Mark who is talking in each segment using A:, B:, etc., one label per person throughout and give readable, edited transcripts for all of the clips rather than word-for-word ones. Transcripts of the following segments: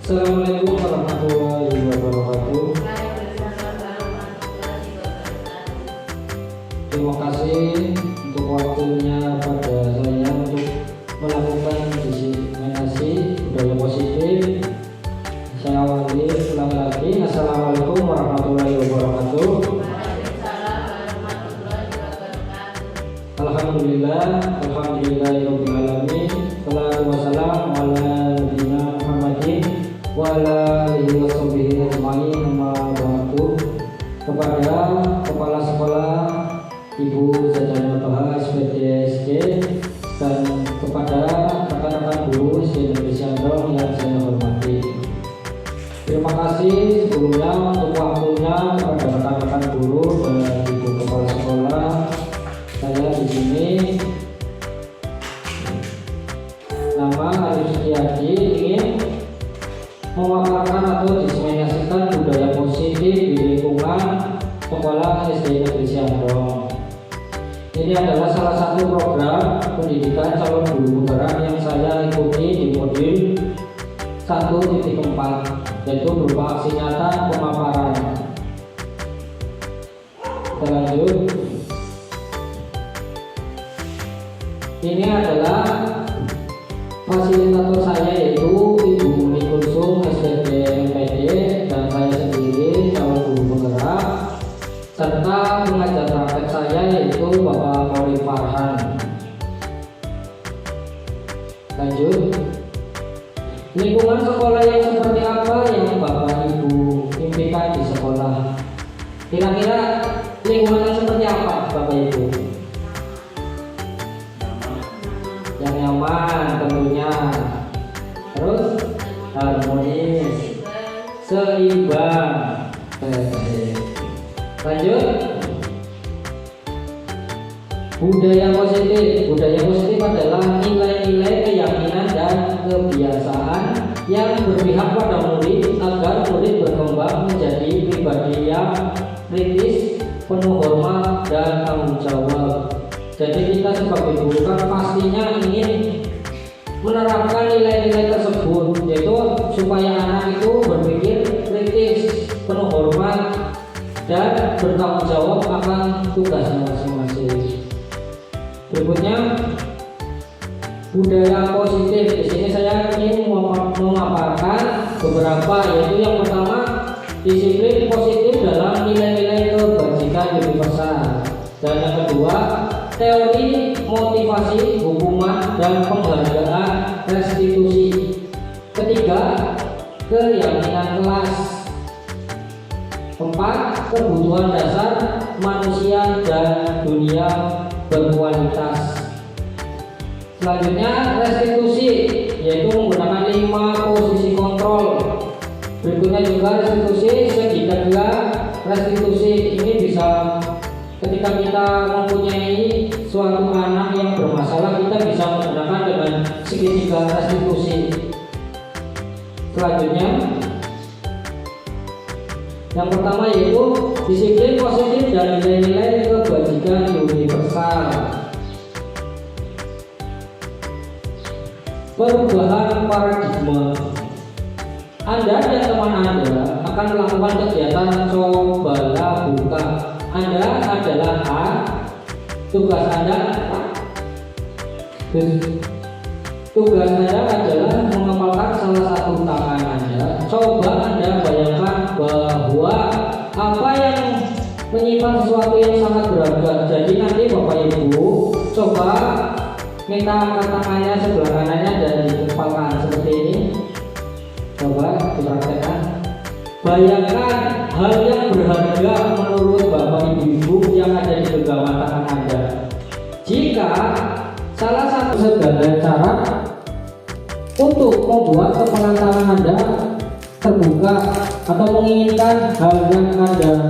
A: Assalamualaikum warahmatullahi wabarakatuh. Terima kasih untuk waktunya pada saya untuk melakukan diseminasi budaya positif. Saya awali ulang lagi. Assalamualaikum warahmatullahi wabarakatuh. Alhamdulillah, alhamdulillahirabbil alamin. Wassalatu wassalamu ala nabiyyina Muhammadin wa ala alihi washabihi ajmain. Amma ba'du. Kepada kepala sekolah Ibu Zadana Toha SPTSD dan kepada rekan-rekan guru SD Negeri Siandong yang saya hormati. Terima kasih sebelumnya untuk waktunya kepada rekan-rekan guru dan Ibu kepala sekolah. Saya di sini nama Arif Setiadi ingin memaparkan atau diseminasikan budaya positif di lingkungan sekolah SD Negeri Siandong. Ini adalah salah satu program pendidikan calon guru penggerak yang saya ikuti di modul 1.4, yaitu berupa aksi nyata pemaparan. Kita lanjut. Ini adalah fasilitator saya, yaitu Ibu Umi Kulsum SPT MPD, dan saya sendiri calon guru penggerak, serta pengajar praktek saya yaitu Bapak Maulid Farhan. Lanjut. Lingkungan sekolah yang seperti apa yang Bapak Ibu impikan di sekolah? Kira-kira lingkungan yang seperti apa Bapak Ibu? Yang nyaman tentunya, terus harmonis, seimbang. Lanjut. Budaya positif adalah nilai-nilai keyakinan dan kebiasaan yang berpihak pada murid agar murid berkembang menjadi pribadi yang kritis, penuh hormat dan tanggung jawab. Jadi kita sebagai guru kan pastinya ingin menerapkan nilai-nilai tersebut, yaitu supaya anak itu berpikir kritis, penuh hormat dan bertanggung jawab akan tugasnya masing-masing. Berikutnya, budaya positif. Di sini saya ingin memaparkan beberapa, yaitu yang pertama, disiplin positif dalam nilai-nilai kebajikan universal, dan yang kedua, teori motivasi, hukuman, dan penghargaan restitusi. Ketiga, keyakinan kelas. Keempat, kebutuhan dasar manusia dan dunia berkualitas. Selanjutnya, restitusi, yaitu menggunakan 5 posisi kontrol. Berikutnya juga restitusi segitiga. Restitusi ini bisa ketika kita mempunyai suatu anak yang bermasalah, kita bisa menggunakan dengan segitiga restitusi. Selanjutnya, yang pertama yaitu disiplin positif dan nilai-nilai kebajikan universal. Perubahan paradigma. Anda dan teman Anda akan melakukan kegiatan cobalah buka. Anda adalah A. Tugas Anda adalah menghafalkan salah satu tangan Anda. Coba Anda bayangkan bahwa apa yang menyimpan sesuatu yang sangat berharga. Jadi nanti Bapak Ibu coba minta angkat tangannya sebelah kanannya dan dikepalkan seperti ini. Coba dipraktekkan. Bayangkan hal yang berharga menurut Bapak Ibu yang ada di genggaman tangan Anda. Jika salah satu segala cara untuk membuat kepala tangan Anda terbuka atau menginginkan hal yang Anda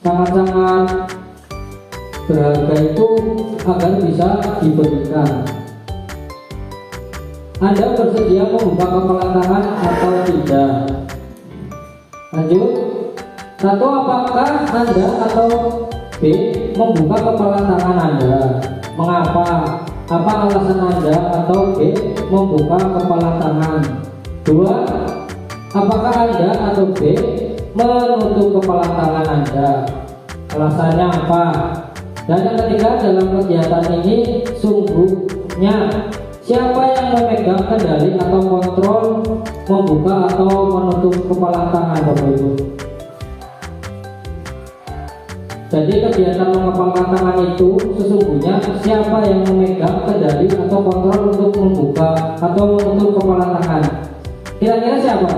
A: sangat-sangat berharga itu agar bisa diberikan, Anda bersedia membuka kepala tangan atau tidak? Lanjut. 1. Apakah Anda atau B membuka kepala tangan Anda? Mengapa? Apa alasan Anda atau B membuka kepala tangan? Dua, apakah Anda atau B menutup kepala tangan Anda? Alasannya apa? Dan yang ketiga, dalam kegiatan ini sungguhnya siapa yang memegang kendali atau kontrol membuka atau menutup kepala tangan, Bapak Ibu? Jadi kegiatan mengepalkan tangan itu sesungguhnya siapa yang memegang kendali atau kontrol untuk membuka atau menutup kepala tangan? Kira-kira siapa?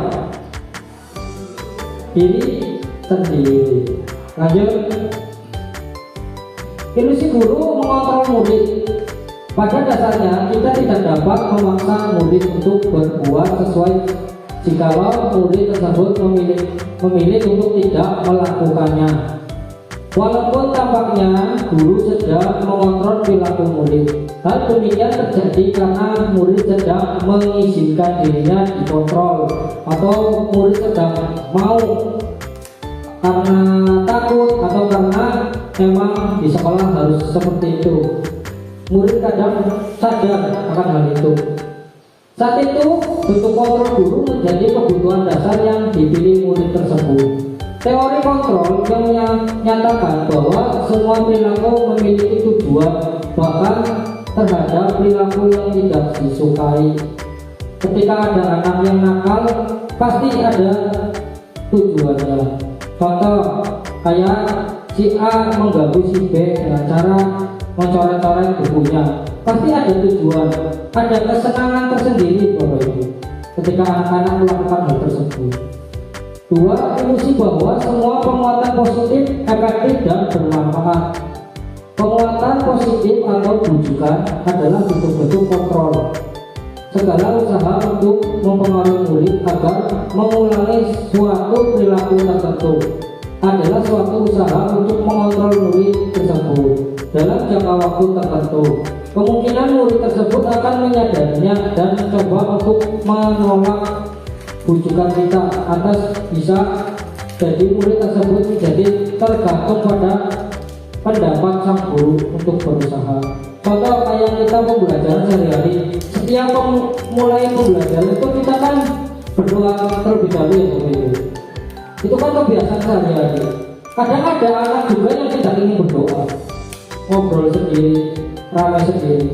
A: Diri sendiri. Lanjut. Ilusi guru mengontrol murid. Pada dasarnya kita tidak dapat memaksa murid untuk berbuat sesuai jikalau murid tersebut memilih untuk tidak melakukannya. Walaupun tampaknya guru sedang mengontrol perilaku murid. Hal demikian terjadi karena murid sedang mengizinkan dirinya dikontrol, atau murid sedang mau karena takut atau karena memang di sekolah harus seperti itu. Murid kadang sadar akan hal itu. Saat itu bentuk kontrol guru menjadi kebutuhan dasar yang dipilih murid tersebut. Teori kontrol yang menyatakan bahwa semua perilaku memiliki tujuan, bahkan terhadap perilaku yang tidak disukai. Ketika ada anak yang nakal, pasti ada tujuannya. Contoh, kayak si A mengganggu si B dengan cara mencoret-coret bukunya, pasti ada tujuan, ada kesenangan tersendiri, Bapak Ibu, ketika anak-anak melakukan hal tersebut. Dua, ilusi bahwa semua penguatan positif efektif dan bermanfaat. Penguatan positif atau bujukan adalah bentuk-bentuk kontrol. Segala usaha untuk mempengaruhi murid agar mengulangi suatu perilaku tertentu adalah suatu usaha untuk mengontrol murid tersebut dalam jangka waktu tertentu. Kemungkinan murid tersebut akan menyadarinya dan mencoba untuk menolak bujukan kita atas bisa jadi murid tersebut menjadi tergantung pada pendapat sang guru untuk berusaha. Contoh kayak kita pembelajaran sehari-hari, setiap mulai pembelajaran itu kita kan berdoa terlebih dahulu ya, itu kan kebiasaan sehari-hari. Kadang ada anak juga yang tidak ingin berdoa, ngobrol sendiri, ramai sendiri.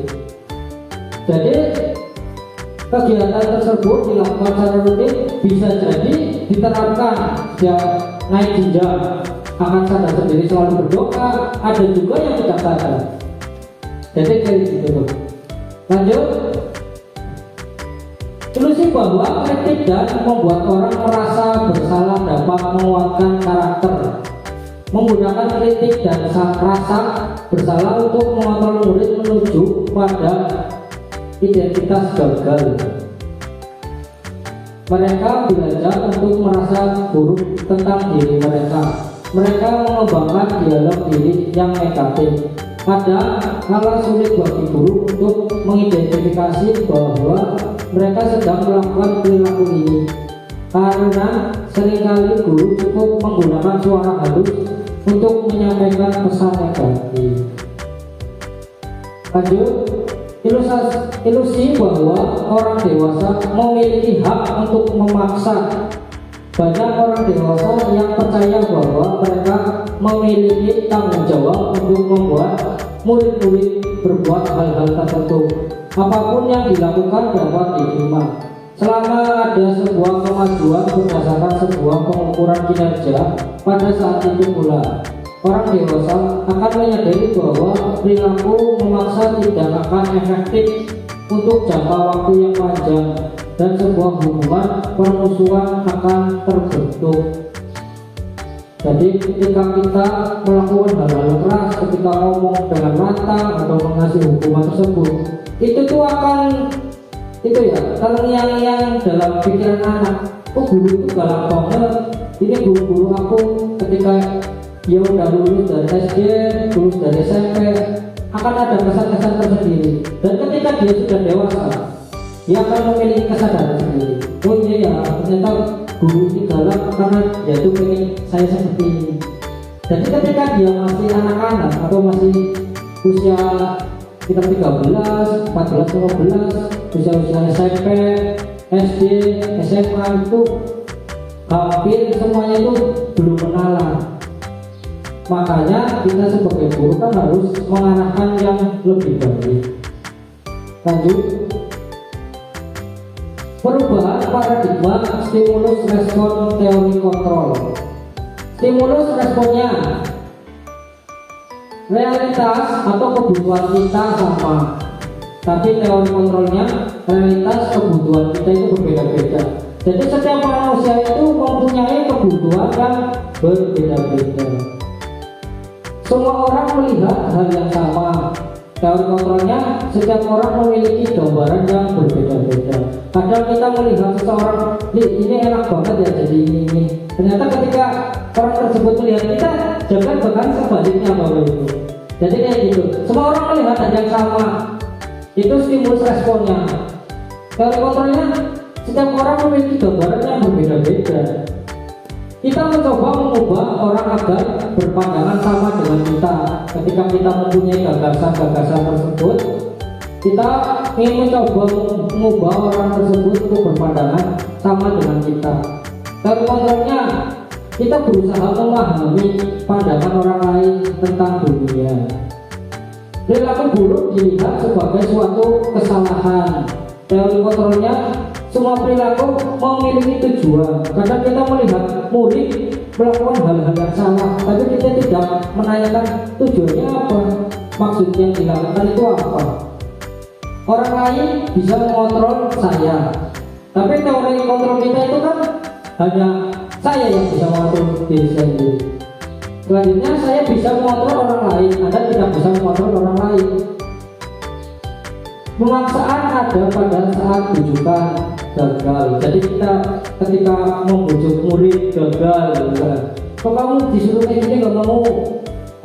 A: Jadi kegiatan tersebut dilakukan secara rutin bisa jadi diterapkan dia naik jenjang akan sadar sendiri selalu berdoa. Ada juga yang tidak sadar. Jadi kayak gitu. Lanjut. Ilusi bahwa kritik dan membuat orang merasa bersalah dapat menguatkan karakter. Menggunakan kritik dan rasa bersalah untuk mengontrol murid menuju pada identitas gagal. Mereka belajar untuk merasa buruk tentang diri mereka. Mereka mengembangkan dialog diri yang negatif. Ada hal sulit bagi guru untuk mengidentifikasi bahwa mereka sedang melakukan perilaku ini, karena seringkali guru cukup menggunakan suara halus untuk menyampaikan pesan negatif. Lanjut. Ilusi bahwa orang dewasa memiliki hak untuk memaksa. Banyak orang dewasa yang percaya bahwa mereka memiliki tanggung jawab untuk membuat murid-murid berbuat hal-hal tertentu. Apapun yang dilakukan dapat diterima selama ada sebuah kemajuan berdasarkan sebuah pengukuran kinerja. Pada saat itu pula orang dewasa akan menyadari bahwa perilaku memaksa tidak akan efektif untuk jangka waktu yang panjang, dan sebuah hubungan permusuhan akan terbentuk. Jadi ketika kita melakukan hal-hal keras, ketika ngomong dengan lantang atau mengasih hukuman tersebut, itu tuh akan terngiang-ngiang dalam pikiran anak. Oh, guru itu galak banget. Ini guru-guru aku ketika dia udah lulus dari SD, lulus dari SMP, akan ada kesan-kesan tersendiri. Dan ketika dia sudah dewasa, dia akan memiliki kesadaran sendiri. Oh iya ya, ternyata guru ini galak karena dia tuh pengen saya seperti ini. Jadi ketika dia masih anak-anak atau masih usia sekitar 13, 14, 15, usia SMP, SD, SMA itu hampir semuanya itu belum kenalan. Makanya kita sebagai guru kan harus mengarahkan yang lebih baik. Lanjut, perubahan paradigma stimulus respon teori kontrol. Stimulus responnya, realitas atau kebutuhan kita sama, tapi teori kontrolnya realitas kebutuhan kita itu berbeda-beda. Jadi setiap manusia itu mempunyai kebutuhan yang berbeda-beda. Semua orang melihat hal yang sama. Teori kontrolnya, setiap orang memiliki gambaran yang berbeda-beda. Kadang kita melihat seseorang, ini enak banget ya jadi ini. Ternyata ketika orang tersebut melihat kita, jangan bahkan sebaliknya Bapak Ibu. Jadi kayak gitu. Semua orang melihat hal yang sama. Itu stimulus responnya. Teori kontrolnya, setiap orang memiliki gambaran yang berbeda-beda. Kita mencoba mengubah orang agar berpandangan sama dengan kita. Ketika kita mempunyai gagasan-gagasan tersebut, kita ingin mencoba mengubah orang tersebut untuk berpandangan sama dengan kita. Teori kontrolnya, kita berusaha memahami pandangan orang lain tentang dunia. Perilaku buruk dilihat sebagai suatu kesalahan. Teori kontrolnya, semua perilaku memiliki tujuan. Kadang kita melihat murid melakukan hal-hal yang salah, tapi kita tidak menanyakan tujuannya apa, maksud yang dilakukan itu apa. Orang lain bisa mengontrol saya, tapi teori kontrol kita itu kan hanya saya yang bisa mengontrol diri sendiri. Selanjutnya saya bisa mengontrol orang lain, Anda tidak bisa mengontrol orang lain. Pemaksaan ada pada saat bujukan gagal. Jadi kita ketika membujuk murid gagal, kok kamu disuruh kayak gini gak mau,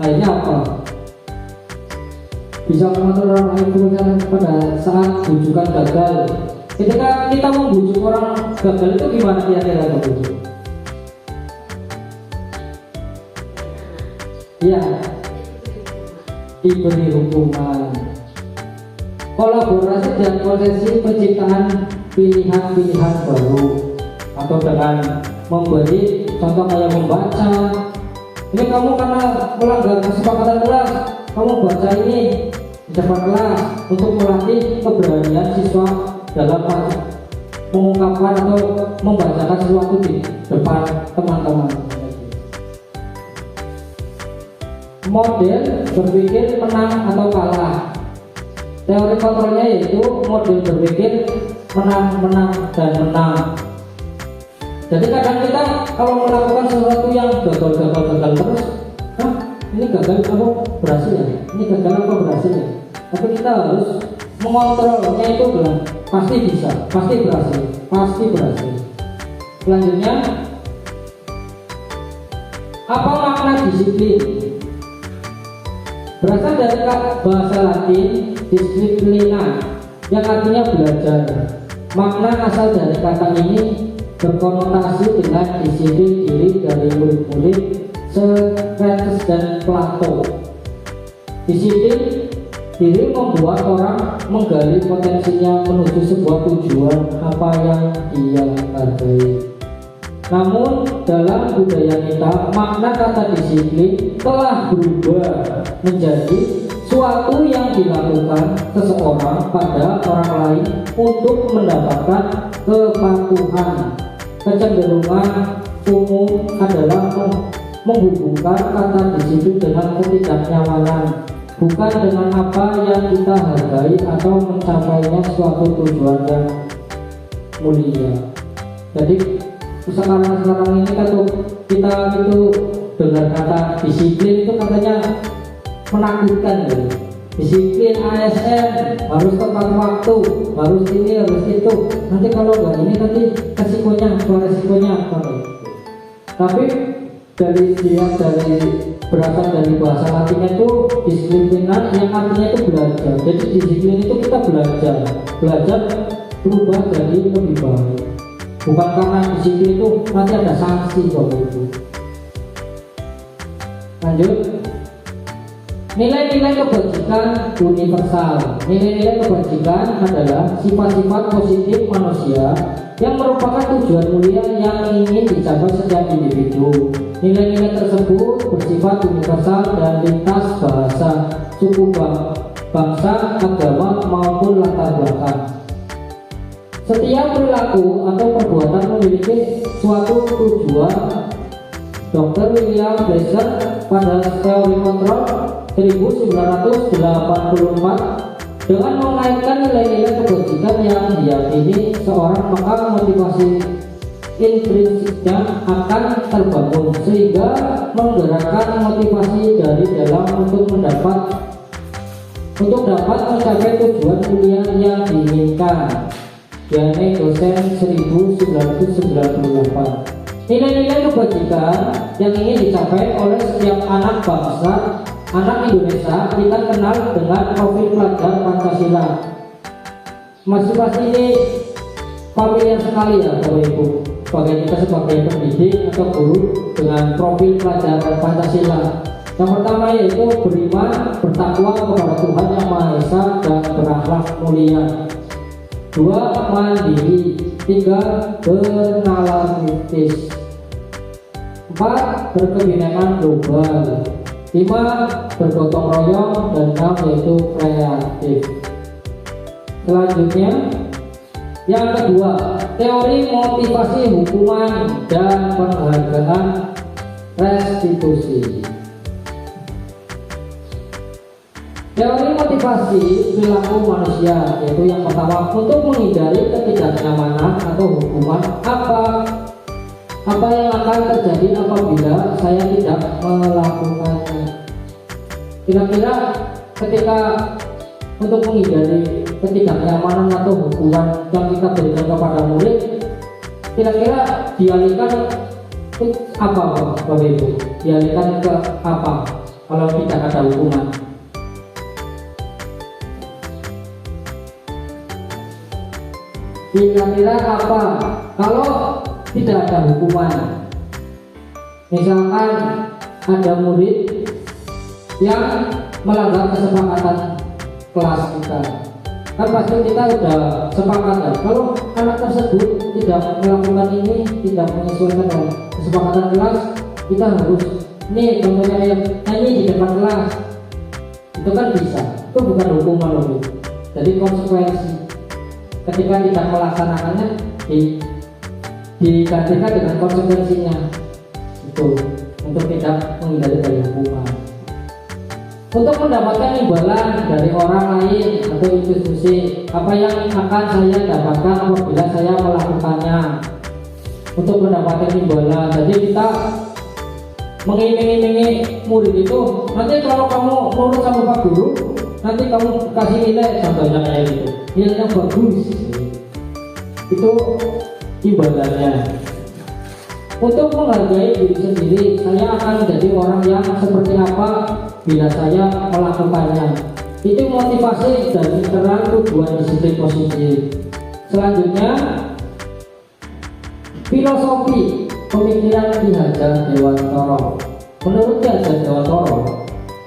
A: akhirnya apa? Bisa mengontrol orang lain pada saat bujukan gagal. Ketika kita membujuk orang gagal itu gimana kira-kira membujuk? Ya, diberi hukuman. Kolaborasi dan prosesi penciptaan pilihan-pilihan baru, atau dengan memberi contoh kayak membaca. Ini kamu karena melanggar kesepakatan kelas, kamu baca ini di depan kelas untuk melatih keberanian siswa dalam mengungkapkan atau membacakan sesuatu di depan teman-teman. Model berpikir menang atau kalah. Teori kontrolnya yaitu model berpikir menang, menang, dan menang. Jadi kadang kita kalau melakukan sesuatu yang gagal terus, ini gagal apa berhasil ya? Ini gagal apa berhasil ya? Tapi kita harus mengontrolnya itu dengan pasti bisa, pasti berhasil, pasti berhasil. Selanjutnya, apa makna disiplin? Berasal dari bahasa Latin disciplina yang artinya belajar. Makna asal dari kata ini berkonotasi dengan disiplin diri dari murid-murid Socrates dan Plato. Disiplin diri membuat orang menggali potensinya menuju sebuah tujuan apa yang dia hargai. Namun dalam budaya kita, makna kata disiplin telah berubah menjadi suatu yang dilakukan seseorang pada orang lain untuk mendapatkan kepatuhan. Kecenderungan umum adalah menghubungkan kata disiplin dengan ketidaknyamanan, bukan dengan apa yang kita hargai atau mencapainya suatu tujuan yang mulia. Jadi sekarang ini kan kita itu dengar kata disiplin itu katanya menakutkan gitu. Disiplin ASN harus tepat waktu, harus ini, harus itu. Nanti kalau nggak ini nanti resikonya apa? Tapi dari berasal dari bahasa Latinnya itu disiplinan yang artinya itu belajar. Jadi disiplin itu kita belajar berubah jadi lebih baik. Bukan karena disiplin itu nanti ada sanksi kalau itu. Lanjut, Nilai-nilai kebajikan universal. Nilai-nilai kebajikan adalah sifat-sifat positif manusia yang merupakan tujuan mulia yang ingin dicapai setiap individu. Nilai-nilai tersebut bersifat universal dan lintas bahasa, suku, bangsa, agama maupun latar belakang. Setiap perilaku atau perbuatan memiliki suatu tujuan. Dr. William Glasser pada teori kontrol 1984 dengan mengaitkan nilai-nilai kebajikan yang diyakini seorang, maka motivasi intrinsiknya akan terbangun sehingga menggerakkan motivasi dari dalam untuk dapat mencapai tujuan mulia yang diinginkan. Diane dosen 1998. Nilai-nilai kebajikan yang ingin dicapai oleh setiap anak bangsa, anak Indonesia, kita kenal dengan profil pelajar Pancasila. Masing-masing ini familiar sekali ya Bapak Ibu, sebagai kita sebagai pendidik atau guru dengan profil pelajar Pancasila. Yang pertama yaitu beriman, bertakwa kepada Tuhan Yang Maha Esa dan berakhlak mulia. 2. Mandiri. 3. Bernalar kritis. 4. Berkebinekaan global. 5. Bergotong royong. Dan 6 yaitu kreatif. Selanjutnya yang kedua, teori motivasi hukuman dan penghargaan restitusi. Teori motivasi perilaku manusia yaitu yang pertama, untuk menghindari ketidaknyamanan atau hukuman apa yang akan terjadi apabila saya tidak melakukannya. Kira-kira ketika untuk menghindari ketidaknyamanan atau hukuman yang kita berikan kepada murid, kira-kira dialihkan ke apa Bapak Ibu? Dialihkan ke apa kalau tidak ada hukuman? Kira-kira apa kalau tidak ada hukuman? Misalkan ada murid yang melanggar kesepakatan kelas kita, kan pasti kita sudah sepakat ya, kalau anak tersebut tidak melakukan ini, tidak menyesuaikan dengan kesepakatan kelas, kita harus nih contohnya yang nyanyi di depan kelas, itu kan bisa, itu bukan hukuman loh. Jadi konsekuensi ketika tidak melaksanakannya digantikan dengan konsekuensinya, itu untuk tidak menghindari dari hukuman. Untuk mendapatkan imbalan dari orang lain atau institusi, apa yang akan saya dapatkan apabila saya melakukannya? Untuk mendapatkan imbalan, jadi kita mengiming-imingi murid itu, nanti kalau kamu nurut sama Pak Guru, nanti kamu kasih nilai, contohnya kayak gitu, nilainya bagus, itu imbalannya. Untuk menghargai diri sendiri, saya akan menjadi orang yang seperti apa bila saya melakukannya. Itu motivasi dan internal tujuan disiplin positif. Selanjutnya, filosofi pemikiran Ki Hajar Dewantara. Menurut Ki Hajar Dewantara,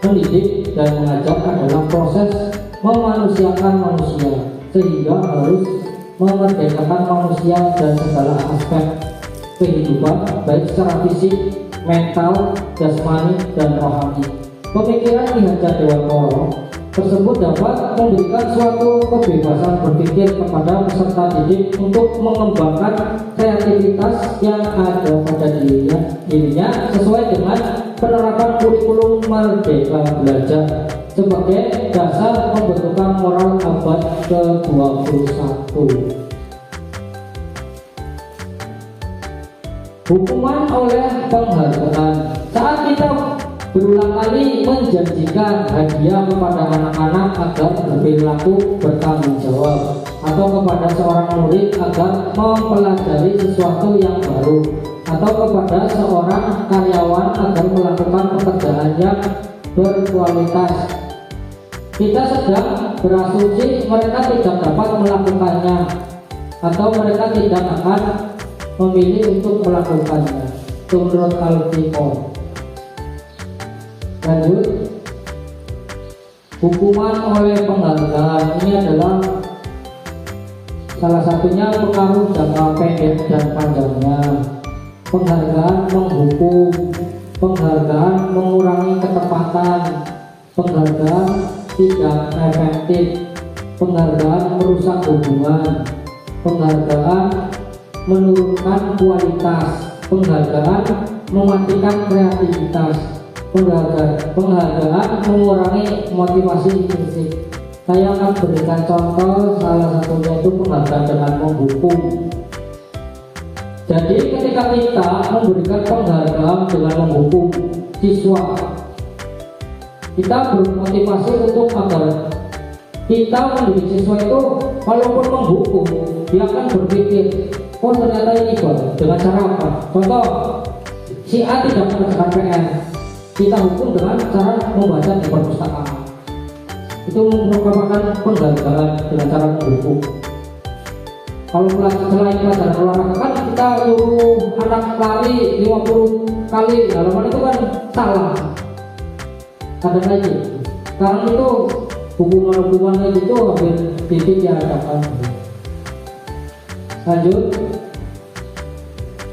A: mendidik dan mengajar adalah proses memanusiakan manusia, sehingga harus memerdekakan manusia dan segala aspek kehidupan, baik secara fisik, mental, jasmani, dan rohani. Pemikiran Ki Hajar Dewantara tersebut dapat memberikan suatu kebebasan berpikir kepada peserta didik untuk mengembangkan kreativitas yang ada pada dirinya sesuai dengan penerapan kurikulum Merdeka Belajar sebagai dasar pembentukan moral abad ke-21. Hukuman oleh penghargaan. Saat kita berulang kali menjanjikan hadiah kepada anak-anak agar berperilaku bertanggung jawab, atau kepada seorang murid agar mempelajari sesuatu yang baru, atau kepada seorang karyawan agar melakukan pekerjaan yang berkualitas, kita sedang berasumsi mereka tidak dapat melakukannya atau mereka tidak akan memilih untuk Hukuman oleh penghargaan ini adalah salah satunya pengaruh jangka pendek dan panjangnya. Penghargaan menghukum, penghargaan mengurangi ketepatan, penghargaan tidak efektif, penghargaan merusak hubungan, penghargaan menurunkan kualitas, penghargaan mematikan kreativitas, penghargaan mengurangi motivasi intrinsik. Saya akan berikan contoh, salah satunya itu penghargaan dengan menghukum. Jadi ketika kita memberikan penghargaan dengan menghukum siswa, kita bermotivasi untuk agar kita mendidik siswa itu walaupun menghukum, dia akan berpikir, oh ternyata ini baik. Dengan cara apa? Contoh, si A tidak mengerjakan PR, kita hukum dengan cara membaca di perpustakaan. Itu merupakan penghargaan dengan cara menghukum. Kalau selain pelajaran olahraga kan kita nyuruh anak lari 50 kali halaman, itu kan salah. Ada lagi, sekarang itu hukuman-hukuman itu hampir ditiadakan. Lanjut,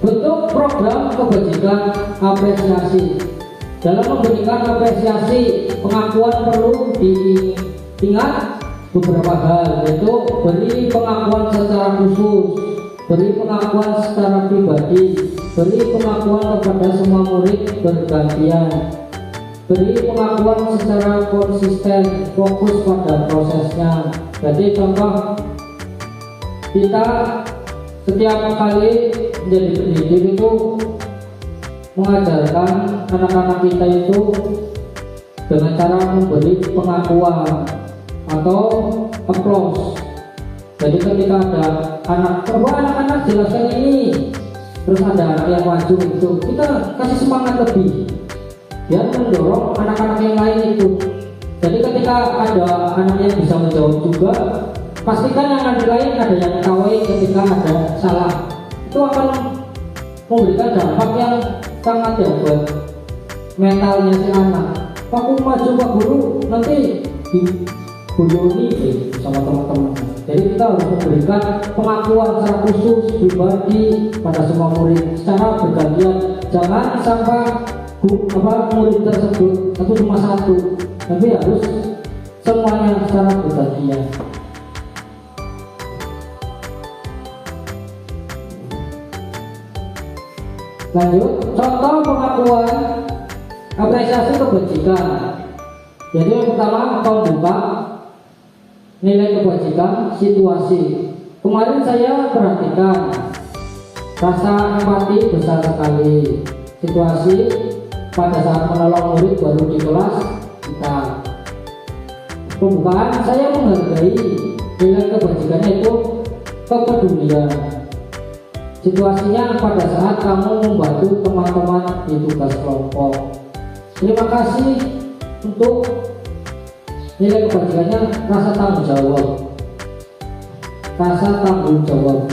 A: bentuk program kebajikan apresiasi. Dalam memberikan apresiasi, pengakuan perlu diingat beberapa hal, yaitu beri pengakuan secara khusus, beri pengakuan secara pribadi, beri pengakuan kepada semua murid bergantian, beri pengakuan secara konsisten, fokus pada prosesnya. Jadi contoh, kita setiap kali menjadi pendidik itu mengajarkan anak-anak kita itu dengan cara memberi pengakuan atau applause. Jadi ketika ada anak-anak jelaskan ini, terus ada anak yang maju itu, kita kasih semangat lebih biar mendorong anak-anak yang lain itu. Jadi ketika ada anak yang bisa menjawab juga, pastikan yang lain ada yang ketahui ketika ada salah. Itu akan memberikan dampak yang sangat ya buat mentalnya si anak. Aku maju Pak Guru, nanti diguyoni sama teman-teman. Jadi kita harus memberikan pengakuan secara khusus pribadi pada semua murid secara bergantian. Jangan sampai murid tersebut cuma satu, tapi harus semuanya secara bergantian. Lanjut, contoh pengakuan apresiasi kebajikan. Jadi yang pertama, pembuka nilai kebajikan situasi. Kemarin saya perhatikan rasa empati besar sekali. Situasi pada saat menolong murid baru di kelas kita. Pembukaan, saya menghargai nilai kebajikannya itu kepedulian. Situasinya pada saat kamu membantu teman-teman di tugas kelompok. Terima kasih untuk nilai kebajikannya, rasa tanggung jawab. Rasa tanggung jawab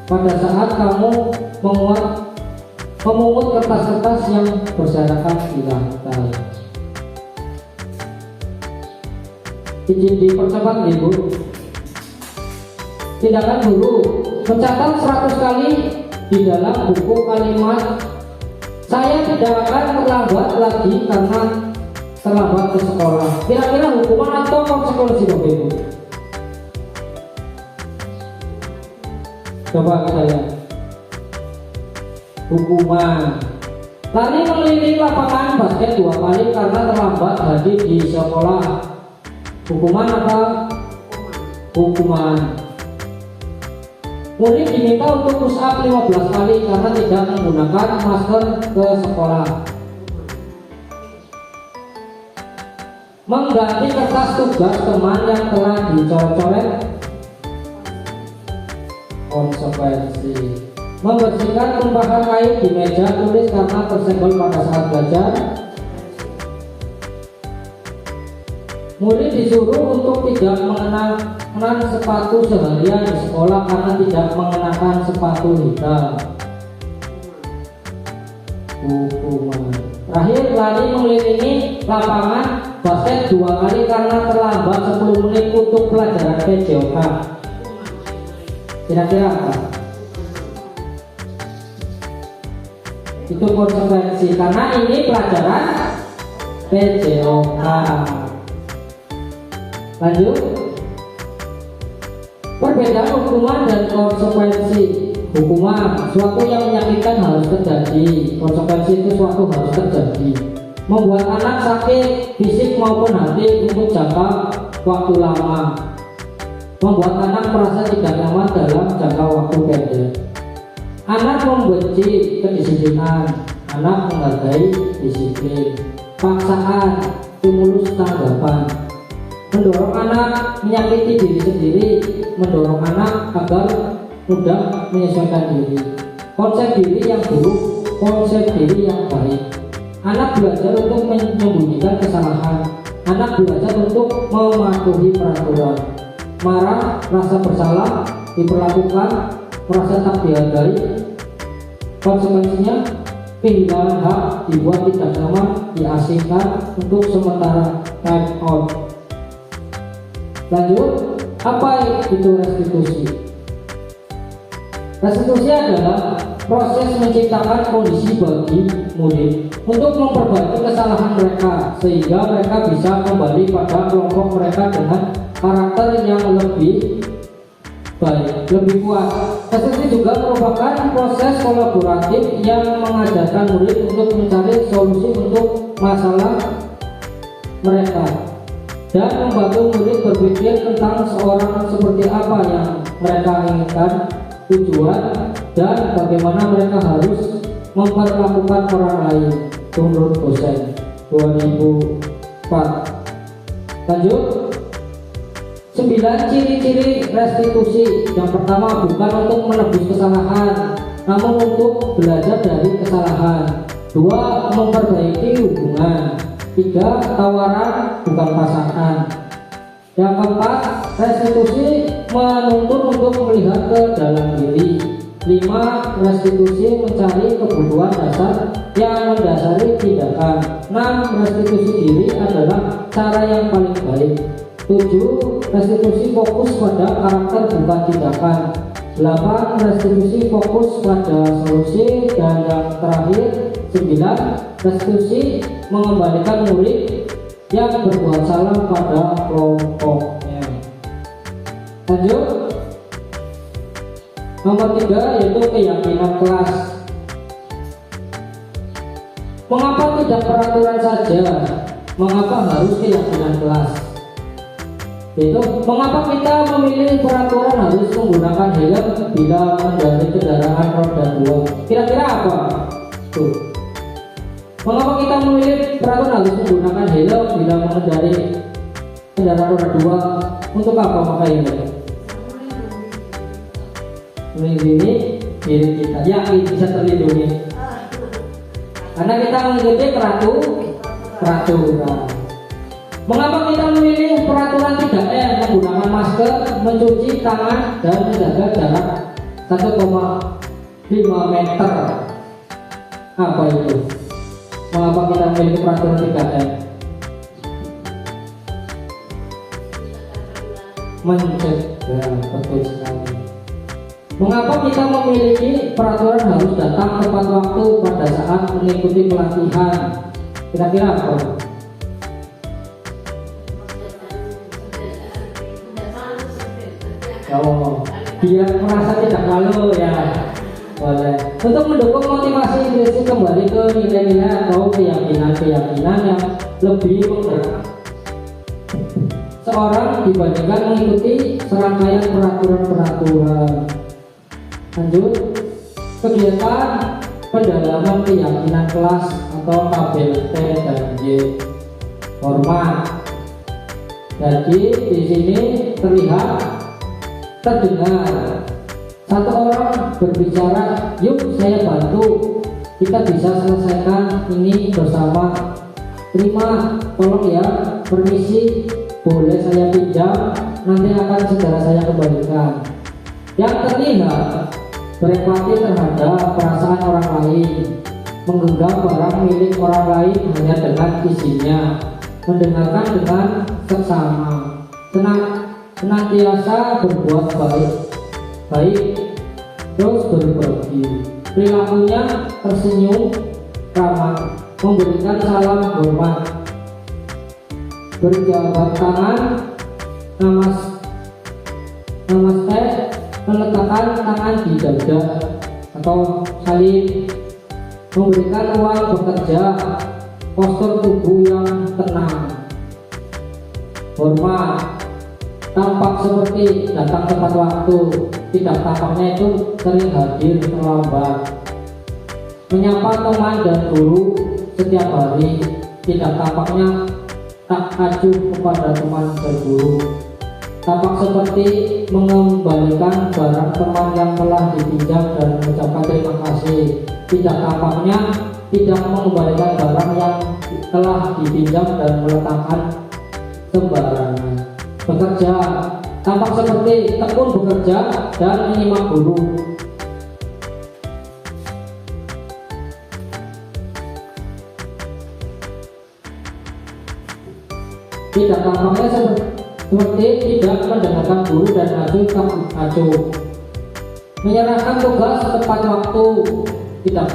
A: pada saat kamu memungut kertas-kertas yang berserakan di lantai. Izin dipercepat Ibu. Tindakan guru mencatat 100 kali di dalam buku kalimat saya tidak akan terlambat lagi karena terlambat ke sekolah. Kira-kira hukuman atau konsekuensi Bapak Ibu? Coba kita lihat. Hukuman. Lari mengelilingi lapangan basket 2 kali karena terlambat hadir di sekolah. Hukuman apa? Hukuman. Murid diminta untuk push up 15 kali karena tidak menggunakan masker ke sekolah. Mengganti kertas tugas teman yang telah dicoret-coret. Konsekuensi. Membersihkan tumpahan kain di meja tulis karena tersenggol pada saat belajar. Murid disuruh untuk tidak mengenakan sepatu seharian di sekolah karena tidak mengenakan sepatu hitam. Hukuman. Terakhir, lari mengelilingi lapangan basket 2 kali karena terlambat 10 menit untuk pelajaran PJOK. Kira-kira apa? Itu konsekuensi karena ini pelajaran PJOK. Lanjut. Perbedaan hukuman dan konsekuensi. Hukuman, suatu yang menyakitkan harus terjadi. Konsekuensi itu suatu harus terjadi. Membuat anak sakit fisik maupun hati untuk jangka waktu lama. Membuat anak merasa tidak nyaman dalam jangka waktu pendek. Anak membenci kedisiplinan. Anak menghargai disiplin. Paksaan, stimulus tanggapan. Mendorong anak menyakiti diri sendiri. Mendorong anak agar mudah menyesuaikan diri. Konsep diri yang buruk, konsep diri yang baik. Anak belajar untuk menyembunyikan kesalahan. Anak belajar untuk mematuhi peraturan. Marah, rasa bersalah, diperlakukan, merasa tak dihargai. Konsekuensinya kehilangan hak, dibuat tidak nyaman, diasingkan untuk sementara, time out. Lanjut, apa itu restitusi? Restitusi adalah proses menciptakan kondisi bagi murid untuk memperbaiki kesalahan mereka sehingga mereka bisa kembali pada kelompok mereka dengan karakter yang lebih baik, lebih kuat. Restitusi juga merupakan proses kolaboratif yang mengajarkan murid untuk mencari solusi untuk masalah mereka dan membantu murid berpikir tentang seorang seperti apa yang mereka inginkan, tujuan, dan bagaimana mereka harus memperlakukan orang lain. Menurut dosen 2004. Lanjut. 9 ciri-ciri restitusi. Yang pertama, bukan untuk menebus kesalahan, namun untuk belajar dari kesalahan. 2, memperbaiki hubungan. 3, tawaran bukan pasangan. Yang keempat, restitusi menuntun untuk melihat ke dalam diri. 5, restitusi mencari kebutuhan dasar yang mendasari tindakan. 6, restitusi diri adalah cara yang paling baik. 7, restitusi fokus pada karakter bukan tindakan. 8, restitusi fokus pada solusi. Dan yang terakhir 9, restitusi mengembalikan murid yang berbuat salah pada kelompoknya. Lanjut. Nomor 3 yaitu keyakinan kelas. Mengapa tidak peraturan saja? Mengapa harus keyakinan kelas? Yaitu mengapa kita memilih peraturan harus menggunakan helm bila mengendarai kendaraan roda 2? Kira-kira apa? Tuh. Mengapa kita memilih peraturan harus menggunakan helm bila mengendarai kendaraan roda 2? Untuk apa pakai helm? Melindungi diri kita, yakin bisa terlindungi karena kita mengikuti peraturan. Mengapa kita memilih peraturan 3M, menggunakan masker, mencuci tangan, dan menjaga jarak 1,5 meter? Apa itu? Mengapa kita memilih peraturan 3M? Mencegah, betul sekali. Mengapa kita memiliki peraturan harus datang tepat waktu pada saat mengikuti pelatihan? Kira-kira apa? Oh, biar merasa tidak malu ya. Boleh. Untuk mendukung motivasi inspirasi kembali ke nilai-nilai atau keyakinan-keyakinan yang lebih menggerakkan seorang dibandingkan mengikuti serangkaian peraturan-peraturan. Lanjut, kegiatan pendalaman keyakinan kelas atau tabel T dan Y. Format. Jadi di sini terdengar satu orang berbicara, yuk saya bantu, kita bisa selesaikan ini bersama. Terima, tolong ya, permisi, boleh saya pinjam, nanti akan segera saya kembalikan. Yang terlihat berempati terhadap perasaan orang lain, menggenggam barang milik orang lain hanya dengan isinya. mendengarkan dengan seksama, senantiasa berbuat baik, terus berbagi. Perilakunya tersenyum, ramah, memberikan salam hormat, berjabat tangan, namaste, meletakkan tangan di dada atau saling, memberikan ruang bekerja, postur tubuh yang tenang, hormat, tampak seperti datang tepat waktu, tidak tampaknya itu sering hadir terlambat, menyapa teman dan guru setiap hari, tidak tampaknya tak acuh kepada teman dan guru, tampak seperti mengembalikan barang teman yang telah dipinjam dan mengucapkan terima kasih, tidak tampaknya tidak mengembalikan barang yang telah dipinjam dan meletakkan sembarangan. Bekerja, tampak seperti tekun bekerja dan menyimak guru. Tidak tampaknya seperti tidak mendengarkan guru dan acuh. Menyerahkan tugas tepat waktu, tidak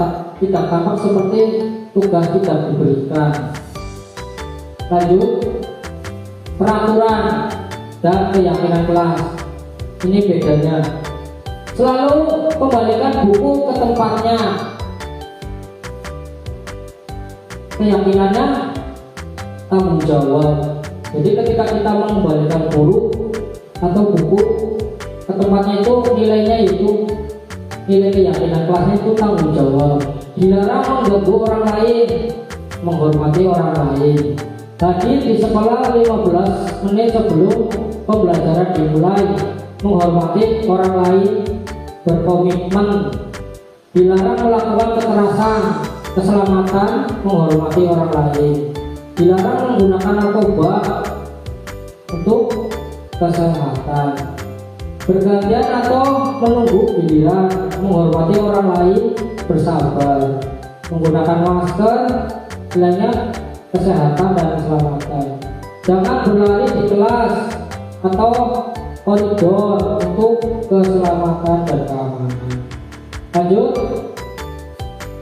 A: tampak seperti tugas tidak diberikan. Lanjut, peraturan dan keyakinan kelas. Ini bedanya. Selalu kembalikan buku ke tempatnya. Keyakinannya tanggung jawab. Jadi ketika kita mengembalikan guru atau buku ke tempatnya itu nilainya itu nilai keyakinan kelasnya itu tanggung jawab. Dilarang mengganggu orang lain, menghormati orang lain. Tadi di sekolah 15 menit sebelum pembelajaran dimulai, menghormati orang lain, berkomitmen. Dilarang melakukan kekerasan, keselamatan, menghormati orang lain. Dilarang menggunakan narkoba untuk kesehatan. Bergantian atau menunggu giliran, menghormati orang lain, bersabar. Menggunakan masker, lainnya kesehatan dan keselamatan. Jangan berlari di kelas atau koridor untuk keselamatan dan keamanan. Lanjut.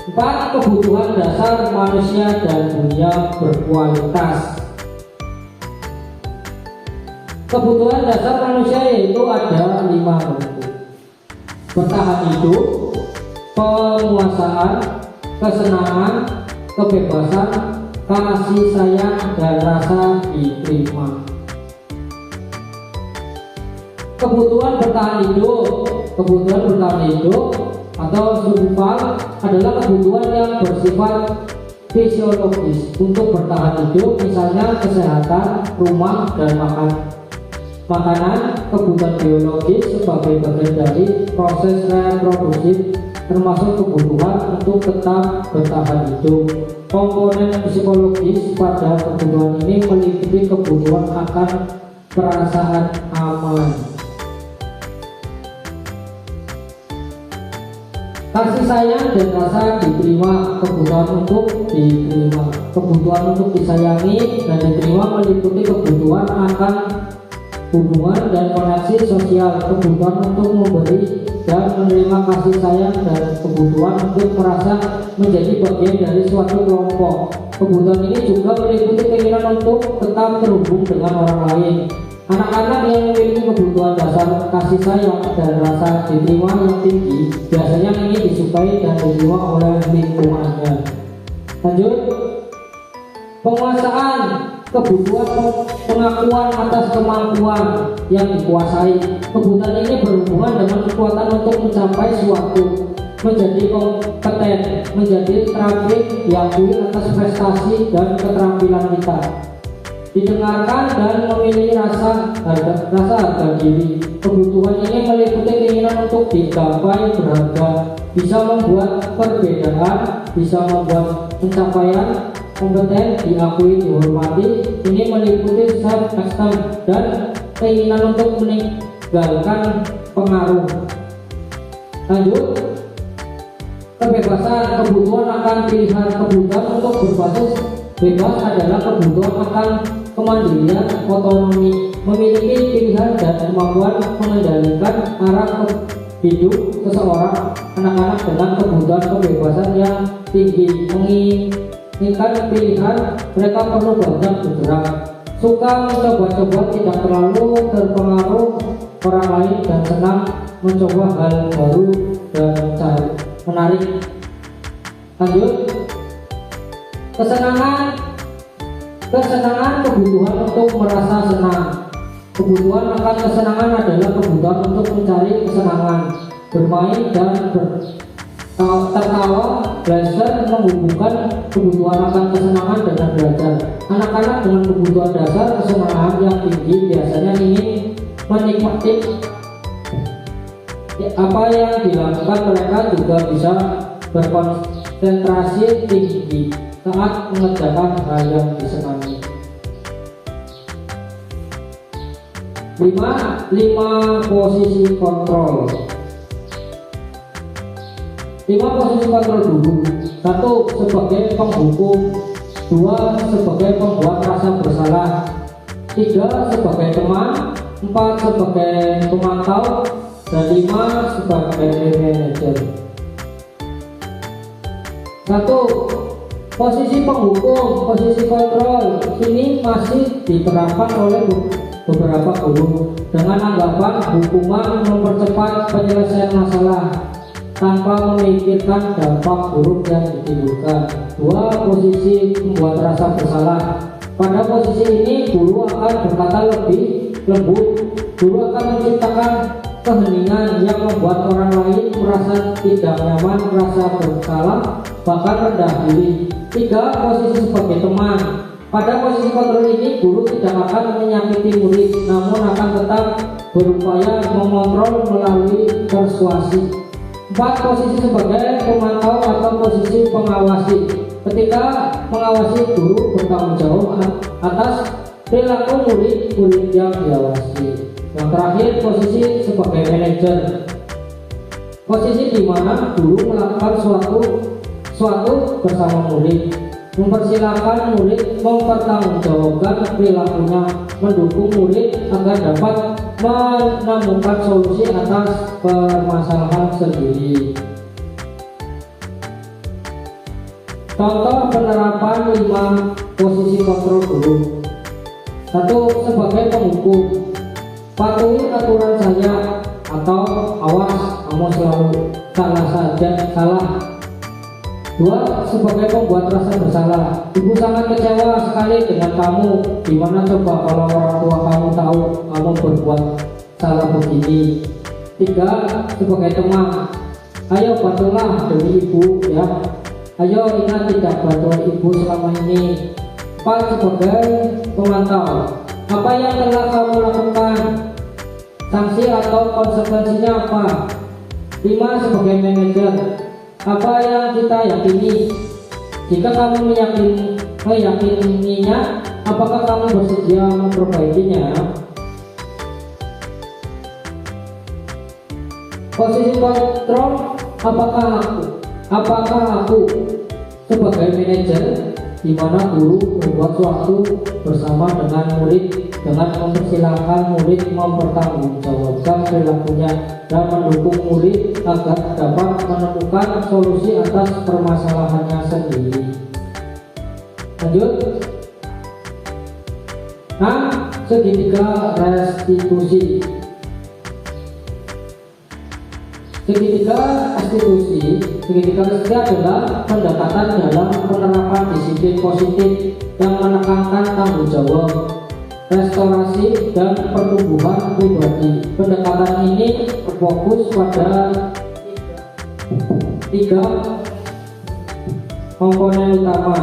A: 4. Kebutuhan dasar manusia dan dunia berkualitas. Kebutuhan dasar manusia yaitu ada 5 bentuk: bertahan hidup, penguasaan, kesenangan, kebebasan, kasih sayang, dan rasa diterima. Kebutuhan bertahan hidup atau survival adalah kebutuhan yang bersifat fisiologis untuk bertahan hidup, misalnya kesehatan, rumah, dan makanan. Kebutuhan biologis sebagai bagian dari proses reproduksi, termasuk kebutuhan untuk tetap bertahan hidup. Komponen psikologis pada kebutuhan ini meliputi kebutuhan akan perasaan aman, kasih sayang, dan rasa diterima. Kebutuhan untuk diterima, kebutuhan untuk disayangi dan diterima meliputi kebutuhan akan hubungan dan koneksi sosial, kebutuhan untuk memberi dan menerima kasih sayang, dan kebutuhan untuk merasa menjadi bagian dari suatu kelompok. Kebutuhan ini juga meliputi keinginan untuk tetap terhubung dengan orang lain. Anak-anak yang memiliki kebutuhan dasar kasih sayang dan rasa diterima yang tinggi biasanya ingin disukai dan diterima oleh lingkungannya. Lanjut, penguasaan, kebutuhan pengakuan atas kemampuan yang dikuasai. Kebutuhan ini berhubungan dengan kekuatan untuk mencapai suatu, menjadi kompeten, menjadi terampil, diakui atas prestasi dan keterampilan kita, didengarkan dan memiliki rasa harga diri. Kebutuhan ini meliputi keinginan untuk digapai berharga, bisa membuat perbedaan, bisa membuat pencapaian, kompeten, diakui, dihormati. Ini meliputi self-esteem dan keinginan untuk meninggalkan pengaruh. Lanjut, kebebasan, kebutuhan akan pilihan, kebutuhan untuk berbasis Bebas adalah kebutuhan akan kemandirian, otonomi, memiliki pilihan dan kemampuan mengendalikan arah hidup seseorang. Anak-anak dengan kebutuhan kebebasan yang tinggi menginginkan pilihan, mereka perlu banyak bergerak, suka mencoba-coba, tidak terlalu terpengaruh orang lain, dan senang mencoba hal baru dan menarik. Lanjut, kesenangan kebutuhan untuk merasa senang. Kebutuhan akan kesenangan adalah kebutuhan untuk mencari kesenangan, bermain dan tertawa. Belajar menghubungkan kebutuhan akan kesenangan dengan belajar. Anak-anak dengan kebutuhan dasar kesenangan yang tinggi biasanya ingin menikmati apa yang dilakukan. Mereka juga bisa berkonsentrasi tinggi saat mengerjakan hal yang disenangi. 5 posisi kontrol. 5 posisi kontrol dulu. 1 sebagai penghukum, 2 sebagai pembuat rasa bersalah, 3 sebagai teman, 4 sebagai pemantau, dan 5 sebagai manajer. 1. Posisi penghukum, posisi kontrol ini masih diterapkan oleh beberapa guru dengan anggapan hukuman mempercepat penyelesaian masalah tanpa memikirkan dampak buruk yang ditimbulkan. 2. Posisi membuat rasa bersalah. Pada posisi ini guru akan berkata lebih lembut. Guru akan menciptakan keheningan yang membuat orang lain merasa tidak nyaman, merasa bersalah, bahkan rendah diri. 3. Posisi sebagai teman. Pada posisi kontrol ini guru tidak akan menyakiti murid, namun akan tetap berupaya mengontrol melalui persuasi. 4. Posisi sebagai pemantau atau posisi pengawasi. Ketika mengawasi, guru bertanggung jawab atas perilaku murid yang diawasi. Yang terakhir, posisi sebagai manajer. Posisi di mana guru melakukan suatu bersama murid, mempersilahkan murid mempertanggungjawabkan perilakunya, mendukung murid agar dapat menemukan solusi atas permasalahan sendiri. Contoh penerapan 5 posisi kontrol guru. 1. Sebagai penghukum, patuhi aturan saya, atau awas kamu selalu salah. 2. Sebagai pembuat rasa bersalah, ibu sangat kecewa sekali dengan kamu. Gimana coba kalau orang tua kamu tahu kamu berbuat salah begini. 3. Sebagai teman, ayo bantulah demi ibu ya. Ayo ingat tidak bantuan ibu selama ini. 4. Sebagai pemantau, apa yang telah kamu lakukan, sanksi atau konsekuensinya apa. 5. Sebagai manajer, apa yang kita yakini. Jika kamu meyakininya, apakah kamu bersedia memperbaikinya? Posisi kontrol, apakah aku sebagai manajer, di mana guru berbuat sesuatu bersama dengan murid dengan mempersilahkan murid mempertanggungjawabkan perilakunya dan mendukung murid agar dapat menemukan solusi atas permasalahannya sendiri. Lanjut. Segitiga restitusi. Segitiga restitusi adalah pendekatan dalam penerapan disiplin positif yang menekankan tanggung jawab, restorasi, dan pertumbuhan pribadi. Pendekatan ini berfokus pada 3 komponen utama.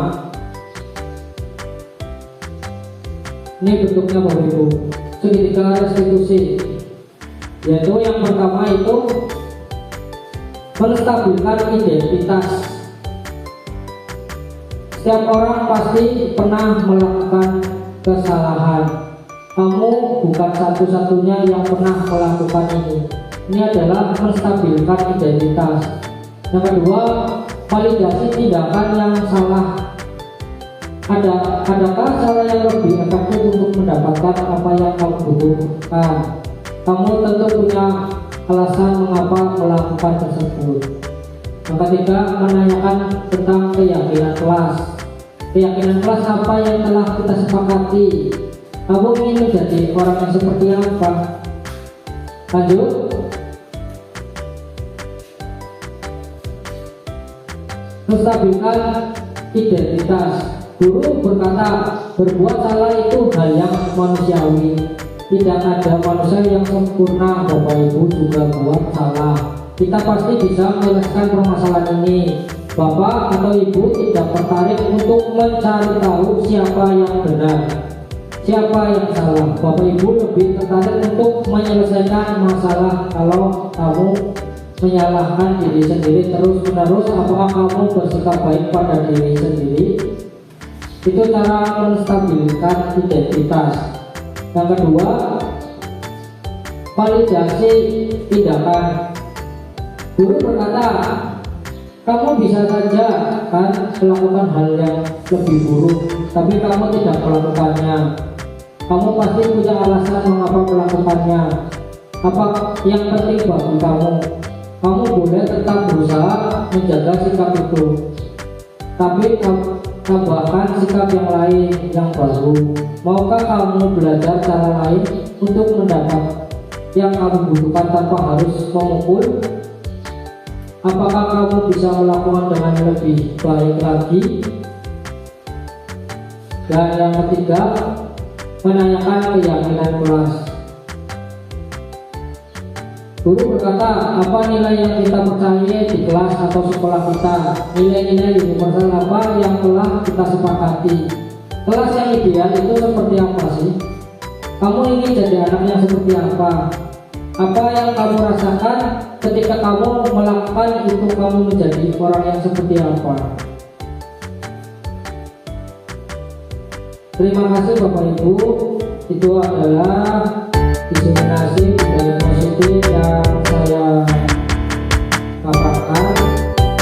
A: Ini bentuknya Bapak Ibu. Segitiga restitusi, yaitu yang pertama itu menstabilkan identitas. Setiap orang pasti pernah melakukan kesalahan. Kamu bukan satu-satunya yang pernah melakukan ini. Ini adalah menstabilkan identitas. Yang kedua, validasi tindakan yang salah. Adakah cara yang lebih efektif untuk mendapatkan apa yang kamu butuhkan? Kamu tentu punya alasan mengapa melakukan tersebut. Yang ketiga, menanyakan tentang keyakinan kelas. Keyakinan kelas apa yang telah kita sepakati? Kamu ingin menjadi orang yang seperti apa? Lanjut. Menstabilkan identitas. Guru berkata, berbuat salah itu hal yang manusiawi. Tidak ada manusia yang sempurna. Bapak Ibu juga buat salah. Kita pasti bisa menyelesaikan permasalahan ini. Bapak atau Ibu tidak tertarik untuk mencari tahu siapa yang benar, siapa yang salah. Bapak Ibu lebih tertarik untuk menyelesaikan masalah. Kalau kamu menyalahkan diri sendiri terus-menerus, apakah kamu bersikap baik pada diri sendiri? Itu cara menstabilkan identitas. Yang kedua, validasi tindakan. Guru berkata, kamu bisa saja kan melakukan hal yang lebih buruk, tapi kamu tidak melakukannya. Kamu pasti punya alasan mengapa melakukannya. Apa yang penting bagi kamu? Kamu boleh tetap berusaha menjaga sikap itu, tapi tambahkan sikap yang lain yang baru. Maukah kamu belajar cara lain untuk mendapat yang kamu butuhkan tanpa harus memukul? Apakah kamu bisa melakukan dengan lebih baik lagi? Dan yang ketiga, menanyakan keyakinan kelas. Guru berkata, apa nilai yang kita percayai di kelas atau sekolah kita? Nilai-nilai universal apa yang telah kita sepakati? Kelas yang ideal itu seperti apa sih? Kamu ingin jadi anak yang seperti apa? Apa yang kamu rasakan ketika kamu melakukan itu? Kamu menjadi orang yang seperti apa? Terima kasih Bapak Ibu. Itu adalah diseminasi budaya positif yang saya katakan.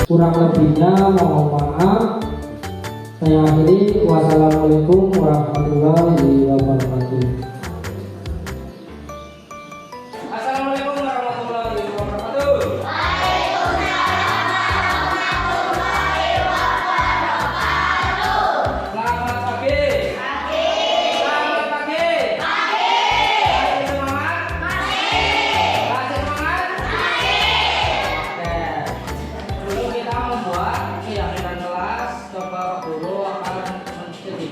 A: Kurang lebihnya mohon maaf. Saya akhiri. Wassalamualaikum warahmatullahi wabarakatuh.
B: Assalamualaikum warahmatullahi wabarakatuh. Selamat pagi. Selamat pagi. Masih semangat? Masih semangat? Oke. Dulu kita membuat keyakinan kelas. Coba guru akan menstudi.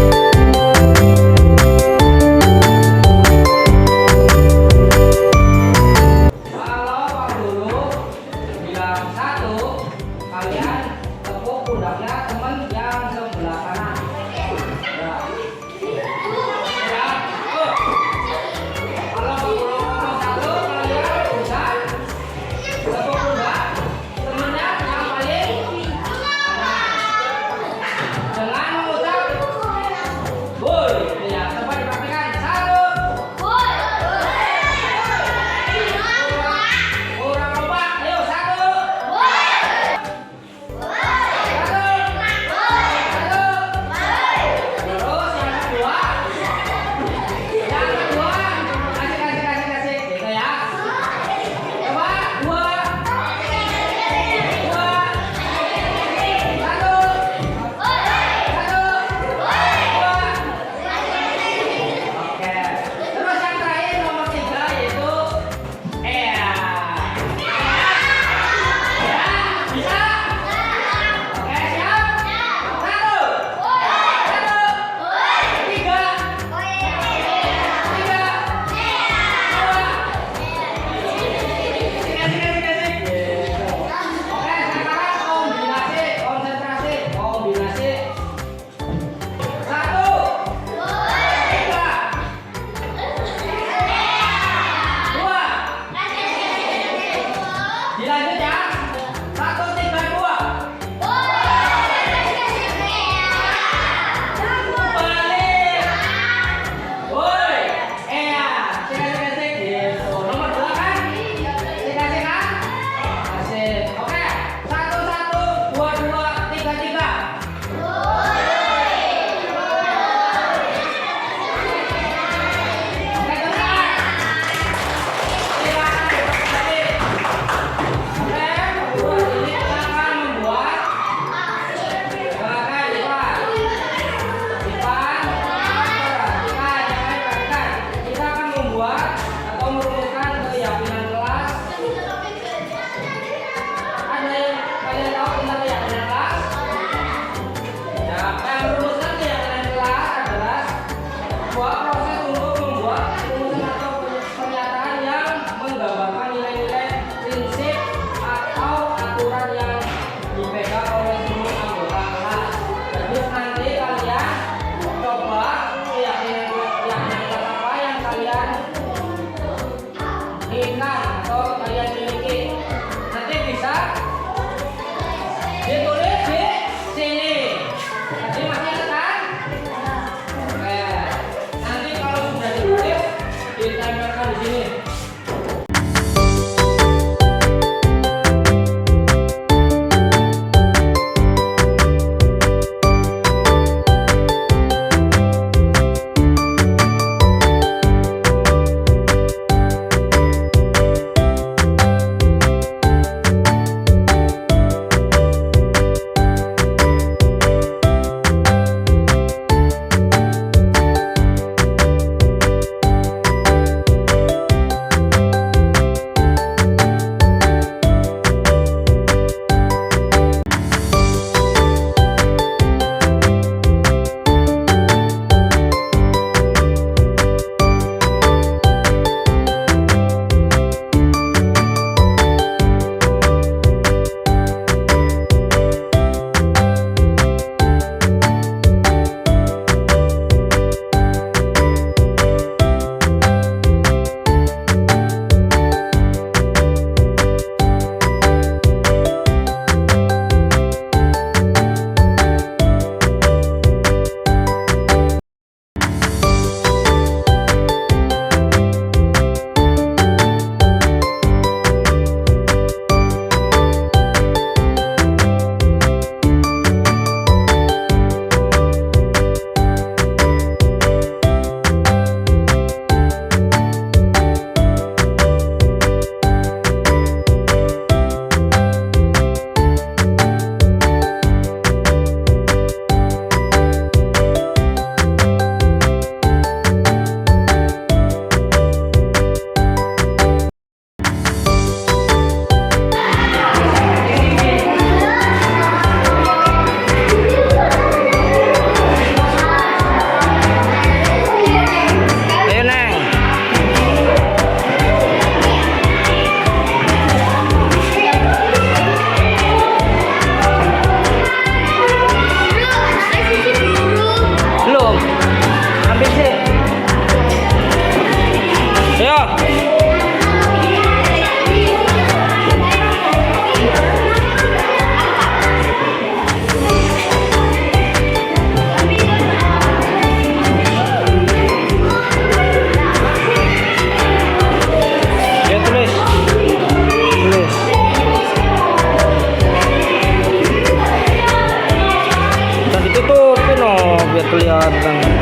C: kelihatan.